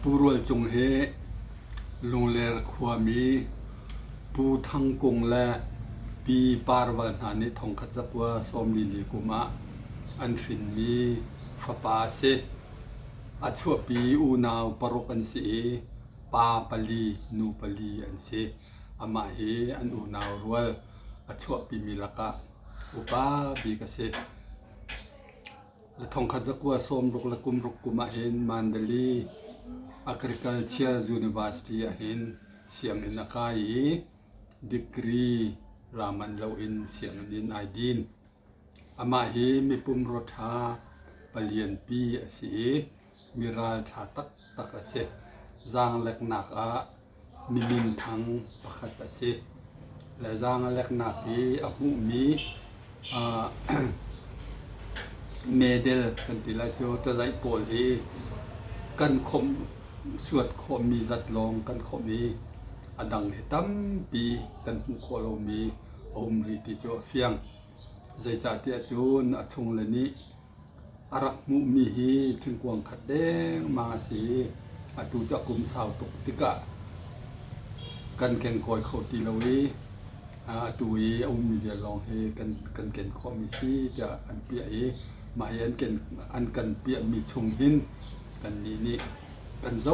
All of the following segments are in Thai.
ปูรวยจงเฮลงเลรความีปูทังกงและปีปารวันหานิทองขัดจักว่าสมลิลิกุมะอันฟินมีฟปาเซอชัวปีอูนาวปรกันสีปาปลีนูปลีอันเซอามาเฮอันอูนาวรวลอชัวปีมิลกะอุปาบีกเซและทองขัดจักว่าสมรุกละกุมรุกกุมะเฮนมันเดลีAgriculture University ahin siam in nakai degree raman law in siam in aidin ama hi mi pum rotha palian pi asi miral tha tak tak ase jang lek nak a mimin thang pakhat ase la jang lek nak hi ahu mi medal kan tila chu ta zai pol hi kan khomสวดขมมีจัดลองกันขมมีอดังเหตัมปีกันมุขโลมีอมริติจเฟียงใจจ่าเตียจูนอชงเลนี้อารักมุมีฮีถึงกวงขัดแดงมาสีอตูจะกุมสาวตกติกะกันแกงกอยเขาตีลวีอตูเออมมีเดียลองเฮกันแกงขมมีสีจะอันเปียเอมาเห็นอันกันเปียมีชงหินกันนี้กันโซ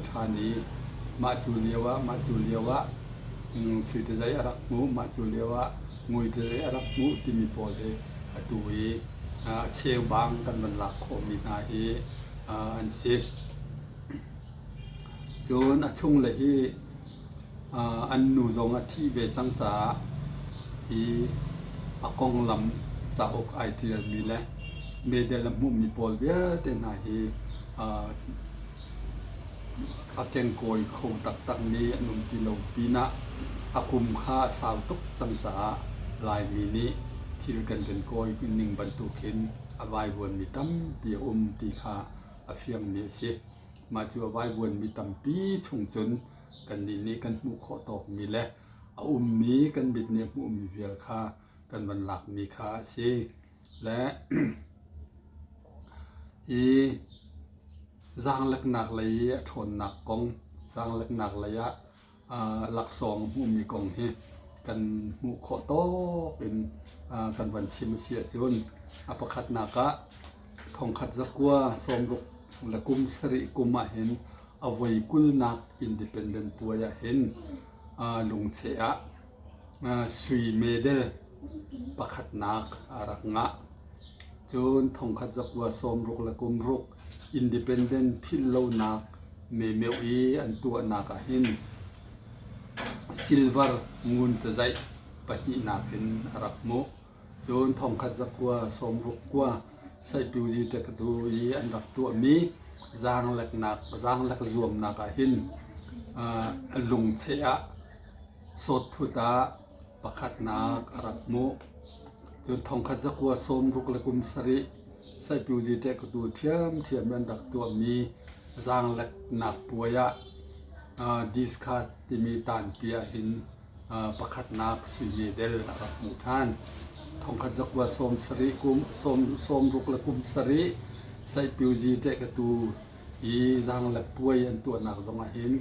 ชานีมาจูเลียวะสิจะใจอารักมูมาจูเลียวะงวยจะใจอารักมูที่มีโปเลอตุเอเชลบางกันบรรลักโคมินาเฮอันเซจนอชุงเลยฮีอันนูจงอธิเบจังจาฮีอากงลำจะอกไอเดียมีแลเมเดลมุมีโปลเวียเตนาฮีอาเกงโกยโคตักนี้อนุมติโลปีนะอาคุมค่าสาวตุกจังจาลายมีนี้ที่กันเป็นโกยหนึ่งบรรทุกเข็นอวัยวนมีตั้มปีตีคาอาเฟียงเมียเสมาจูอวัยวนมีตั้มปีชงจนกันนี้กันมุขตอกมีและมีกันบิดเนมุมีเวียลคากันบรรลักมีคาเสและจางลักหนักเลยทนหนักกงจางลักหนักเลยหลักสองหูมีกงเฮกันหูขอโตเป็นกันวันชิมเสียจุนอภิคัตนักะทองขัดจักว่าสมรุกละกุมสริกุมะเห็นอวัยกุลนักอินดิเพนเดนต์ปัวยเห็นลุงเชียสุยเมเดลปะขัดนักอารักงะจุนทองขัดจักว่าสมรุกละกุมรุกIndependent พิลโลนักเมวอันตัวนักหินซิลเวอร์งุนจะใจปนินักหินรักโมจนทองขัดจักว่าสมรุกว่าใส่ปิวจีจะกระดูอันรักตัวมีจางเล็กรวมนักหินลุงเชียสดพุทธะประคัดนักรักโมจนทองขัดจักว่าสมรุกละกุมสริใส่ปิวจีเจกตัวเทียมมันดักตัวมีจางเล็กหนักป่วยดิสคัตที่มีตานเปียหินประคัดนักสุยเมเดลรักมุทานทองขัดจักว่าสมสริกุมสมรุกละกุมสริใส่ปิวจีเจกตัวจางเล็กป่วยอันตัวหนักจงหิน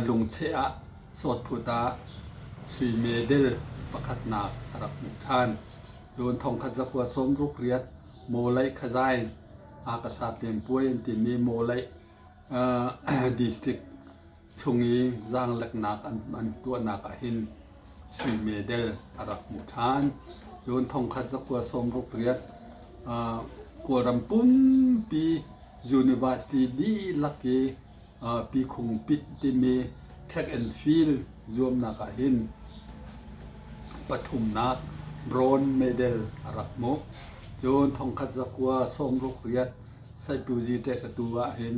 ลุงเชียสดพุตาสุยเมเดลประคัดนักรักมุทานจนทองขัดจักว่าสมรุกเรียดโมไลขจายอากาศเปลี่ยนป่วยที่มีโมไลดิสตริกชงยีจางเล็กนักอันตัวนักหินสุยเมเดลรักมุทานจนทองขัดจักว่าสมรุกเรียดกัวรำปุ่มปี University ดีลักเกปีคงปิดที่มี Track and Field รวมนักหินปฐุมนักบรอนเมเดลรักโมจนทองขัดจักว่าสมรุกเรียดใส่ปิวจีเตกตัวเห็น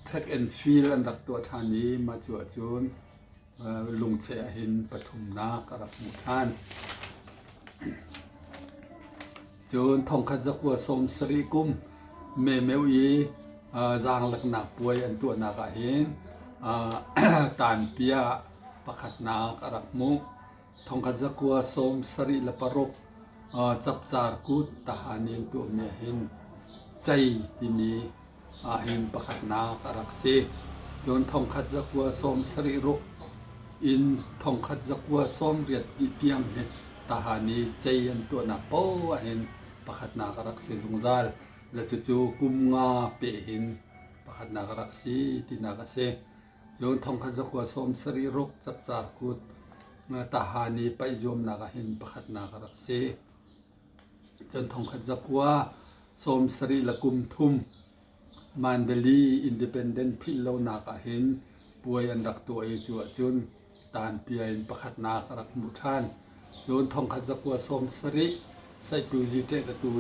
แท็กแอนด์ฟิลอันดักตัวทานี้มาจวดจนลุงเชียเห็นปฐุมนาครักมุทานจนทองขัดจักว่าสมสริกุมเมวจางลักหนักป่วยอันตัวนักเห็นตานเปียประคัดนักรักมุทองขัดจักว่าสมสริละปรก จับจารกุดทหารเนียนตัวเมียเห็นใจที่มีเห็นประคัดนาครักเสจนทองขัดจักวัวสมสริรุกอินทองขัดจักวัวสมเรียดอีเปียงเห็นทหารนี้ใจยันตัวนาโป้เห็นประคัดนาครักเสสงจาลและจู่ๆกุมงาเปเห็นประคัดนาครักเสที่นากเสจนทองขัดจักวัวสมสริรุกจับจารกุดทหารนี้ไปโยมนากเห็นประคัดนาครักเสจนทองขัดจักว่าสมสริละกุมทุมมันเดลีอินดิเพนเดนต์พิลโลนากเห็นป่วยอันดักตัวจัวจุนตานเปียนประคัดนาครักมุทานจนทองขัดจักว่าสมสริใส่ปูจิเตกตัว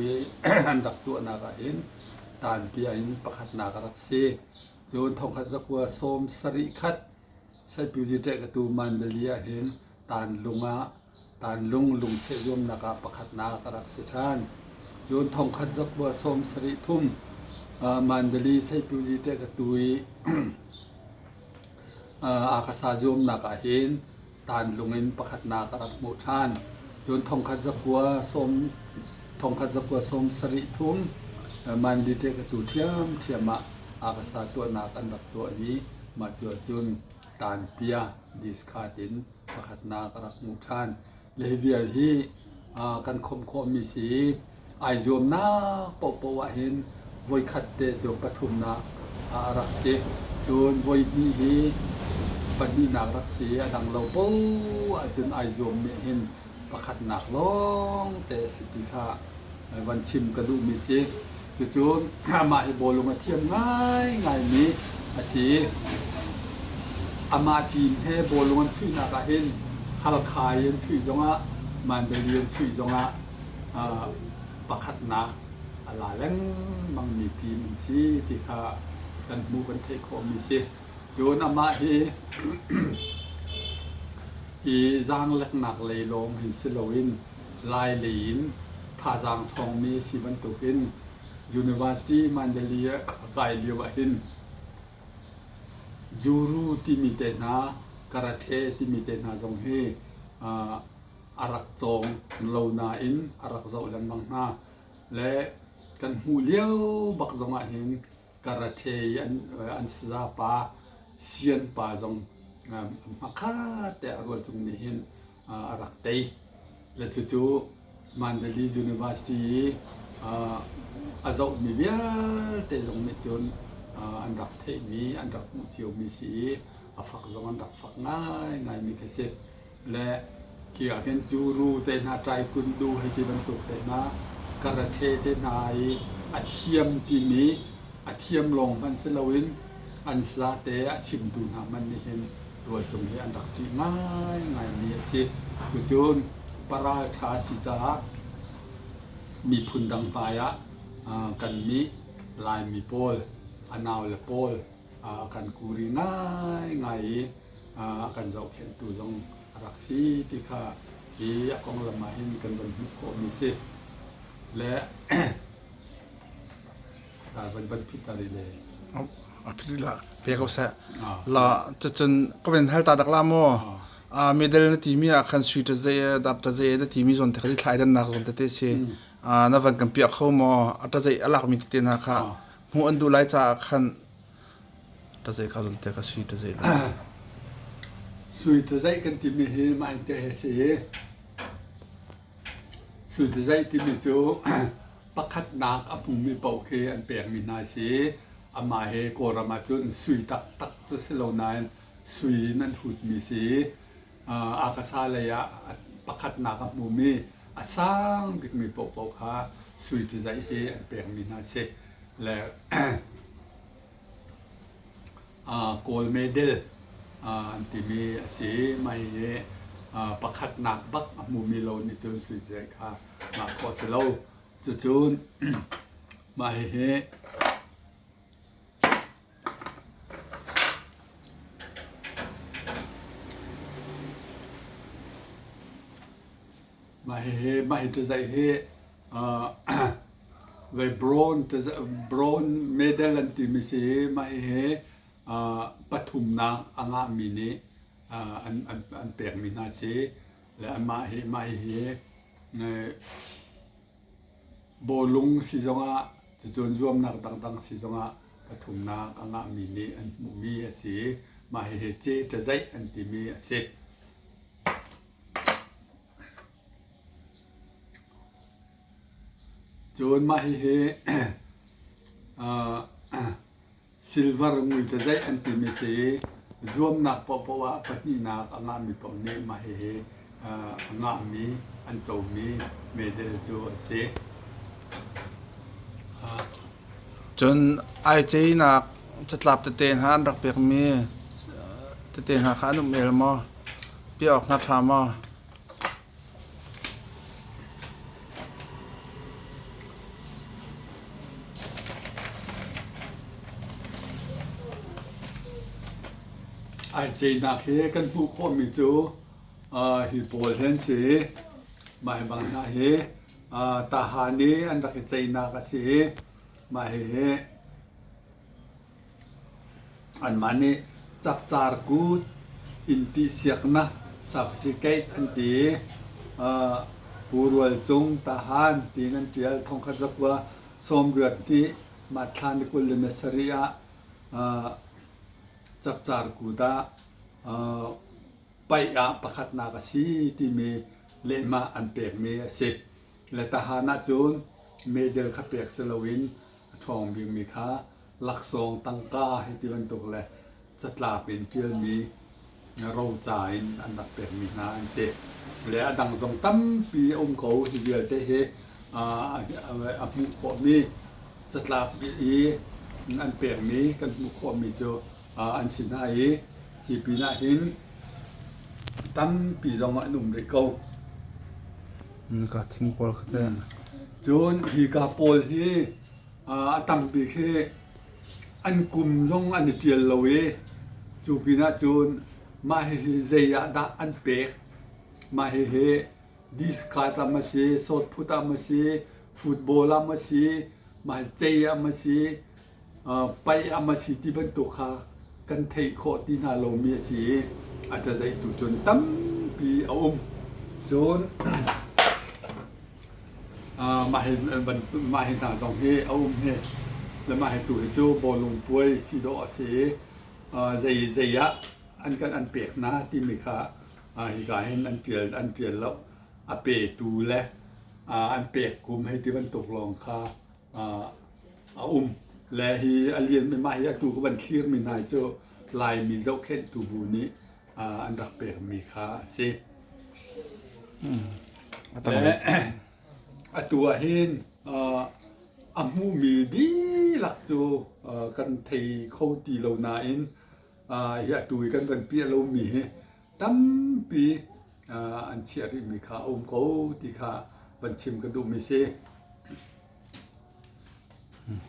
อันดักตัวนากเห็นตานเปียนประคัดนาครักเสจนทองขัดจักว่าสมสริคัดใส่ปูจิเตกตัวมันเดลีเห็นตานลุงตานลุงเสยมนากประคัดนาครักสถานจนทองขัดจักว่าสมสริทุมมันเดลีใส่ปูจิเตกตัวอากาศาจมนากเห็นตานลุงเอ็นประคัดนาครักมุทานจนทองขัดจักว่าสมสริทุมมันลิเตกตัวเทียมอากาศาตัวนากันดับตัวนี้มาจัวจุนตานเปียดิสคาตินประคัดนากรักมุทานเลเวียลฮีกันคมมีสีไอโยมนาปวะเห็นวยขัดเตจปทุมนารักเสจนวยมีฮีปัญญีนารักเสดังเราปูจนไอโยมมีเห็นประคัดนักร้องแต่สิทธิค่ะวันชิมกระดูมีสีจนมาให้โบลงมาเทียมง่ายนี้อาศีอามาจีนให้โบลงชื่อนากเห็นฮัลคายนชื่อจงะมันเดลีนชื่อจงะประคัดนักอะไรเล่นบางมีจีนสิที่ค่ะกันมูกันเทคอมีสิจนอามาฮีจางเล็กหนักเลยลงหินสิโลวินลายหลินท่าจางทองมีสิบันตุกินUniversity Mandalay Kailiwa hin Juru timitena karate timitena jong he arak chong lona in arak zo lan bang na le kan hu liao bak zonga hin karate an sa pa sian pa jong makha te arol chung ni hin arak tei le chu Mandalay University azau mi bia te long mi chun an rak the mi an rak mu chiu mi si a phak zong an rak phak ngai mi ke se le ki a ken juru te na trai kun du hai ti ban tu te na karate te nai a thiam ti mi a thiam long man se lawin an sa te a chim tu na man ni hen ro chung he an rak ti ngai mi se chu chun para tha si chaมีพุนดังปายะกันมีลายมีโพลอนาวและโพลกันกูรีง่ายกันเจ้าเข็นตูจงรักสีที่ข้าที่กองละมาหินกันบนหุกโคมีสิและตาบันพิตาริเลยพิตาเปียกเสะละจนก็เป็นฮัลตาดักลาโมมีเดลนทีมีคันสุดเจดับเจดทีมีส่วนที่เขาได้นักส่วนที่เสียนับวันกันเปียกเข้ามาอัตราใจอะไรก็มีติดนะคะหัวอันดูไล่จากขันอัตราใจเขาส่วนที่เขาสุดใจสุดใจกันที่มีเหตุมาเจอเสียสุดใจที่มีจูประคัดนักอภุมีเป่าเคอันเปียกมีนาเสียอามาเฮโกรามาจุนสุยตักจะเสลานายสุยนั่นหุดมีเสียอากาศเลยะประคัดนักอภุมีอาสร้างบิ๊กมีปกค่ะสุยจะใจเฮอันเปียกมีนาเสแล้วโกลเมเดลอันที่มีสีไม่ประคัดนักบักมูมีโลนิจุนสุยใจค่ะมาขอเสลาจุนมาเฮมาจะใจเฮไว้บรอนเมดัลอันที่มีสีมาเฮปฐุมนาอ่างมีนี้อันเปียกมีนาสีและมาเฮ โบลุงสิจงะจะจนรวมนักต่างๆสิจงะปฐุมนาอังะมีนี่อันมีสิมาเฮเจจะใจอันที่มีสิจนมาเฮซิลเวอร์งุยจะใจอันที่มีสิรวมนักปปวะปฏินาอังะมีปนี่มาเฮอังะมีอันโจมีเมเดลโจสิจนไอเจนักจะหลับเตนหารักเปียกมีเตนหาขานุเมลมอเปียออกนัดทามอไอเจนักเฮกันผู้คนมีจูฮิโปลเฮนสีมาให้บางนาเฮตาหานีอันรักเจนักสีมาเฮอันมันนี่จับจาร์กูอินติเสียกนะสับจิเกตอันตีผู้รวยจงทหารตีนันเจียลทองขจักว่าสมเรือที่มาทานกุลเนสริยาจับจาร์กูดาไปประคัดนากสีที่มีเลมาอันเปียกมีสิและทหารนะจูนเมเดลขับเปียกสลวินทองบิงมีค่าหลักสองตังกาให้ที่วันตกเลยจัดลาเป็นเจียลมีเราจ่ายอันดับเปียกมีนาอันเสและดังสองตั้มปีองค์เขาที่เดียวได้เฮอมุขมีจัดลาปีอันเปียกมีกันมุขมีเจออันสินาที่ปีนาหินตั้มปีจงมาหนุ่มเด็กเขาก็ทิ้งปอลก็ได้จนฮีกาโปลฮีตั้มปีเฮอันกุมจงอันเจียลเลวจูปีนาจนมาเฮเซียดาอันเปกมาเฮดิสคาตามาซีสดพุตามาซีฟุตบอลมาซีมาเจียมาซีไปอามาซีที่บรรทุกขากันเทโคตินาโลมีซีอาจจะใจตุจนตั้มปีจนมาเห็นทางสองเฮเฮแล้วมาเห็นตัวเจ้าบอลลงป่วยสีดอเสีใจยะอันกันอันเปียกนะที่มีค่าฮิกาเห็นอันเจียลแล้วเปตูและอันเปียกกุมให้ที่มันตกลงค่าและฮีอันเรียนไม่มาฮีตูก็บันเคลียร์มีนายเจ้าลายมีเจ้าเข็นตูบูนี้อันดักเปียกมีค่าสิและตัวเห็นมูมีดีหลักจูกันไทยเขาตีเรานาอินตัวกันเปียเรามีตั้มปีอันเชียร์มีค่าเขาที่ค่าบัญชิมกันดูไม่เสีย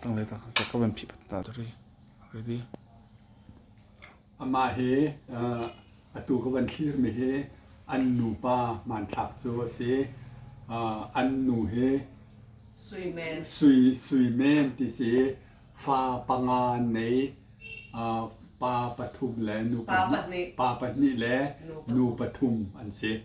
ต้องเลยต้องจะก็เป็นผิดตาตัวนี้ดีมาเฮตัวก็บัญชีมีเฮอันนูปามันถักจูเสียอันนูเฮสุยแมนที่เสียฟ้าปังานในปาปทุมและนูปาปัตนิและนูปทุมอันเสีย